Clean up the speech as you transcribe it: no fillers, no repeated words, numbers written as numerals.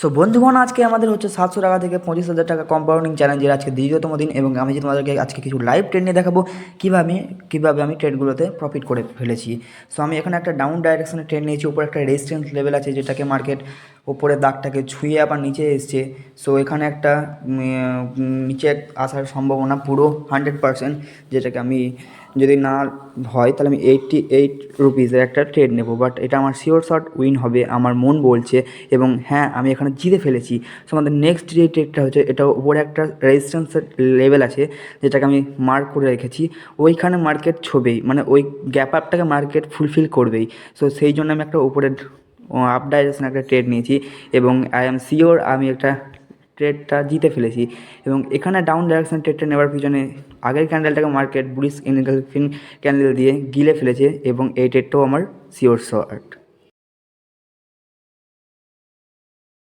So বন্ধুগণ, আজকে আমাদের হচ্ছে 700 টাকা থেকে 25,000 টাকা কম্পাউন্ডিং চ্যালেঞ্জের আজকে দ্বিতীয়তম দিন, এবং আমি যে তোমাদেরকে আজকে কিছু লাইভ ট্রেড নিয়ে দেখাবো কীভাবে আমি ট্রেডগুলোতে প্রফিট করে ফেলেছি। সো আমি এখানে একটা ডাউন ডাইরেকশনে ট্রেড নিয়েছি, উপরে একটা রেজিস্ট্যান্স লেভেল আছে যেটাকে মার্কেট ওপরে দাগটাকে ছুঁয়ে আবার নিচে এসছে। সো এখানে একটা নিচে আসার সম্ভাবনা পুরো 100%, যেটাকে আমি যদি না হয় তাহলে আমি 88 রুপিসের একটা ট্রেড নেব, বাট এটা আমার শিওর শট উইন হবে আমার মন বলছে। এবং হ্যাঁ, আমি এখানে জিতে ফেলেছি। সো আমাদের নেক্সট যে ট্রেডটা হচ্ছে, এটা উপরে একটা রেজিস্ট্যান্সের লেভেল আছে যেটাকে আমি মার্ক করে রেখেছি। ওইখানে মার্কেট ছবেই, মানে ওই গ্যাপ আপটাকে মার্কেট ফুলফিল করবেই। সো সেই জন্য আমি একটা উপরে আপ ডাইরেকশন একটা ট্রেড নিয়েছি, এবং আই অ্যাম শিওর আমি একটা ট্রেডটা জিতে ফেলেছি। এবং এখানে ডাউন ডাইরেকশন ট্রেডটা নেওয়ার পিছনে আগের ক্যান্ডেলটাকে মার্কেট বুলিশ ইনগালফিং ক্যান্ডেল দিয়ে গিলে ফেলেছে, এবং এই ট্রেডটাও আমার শিওর শট।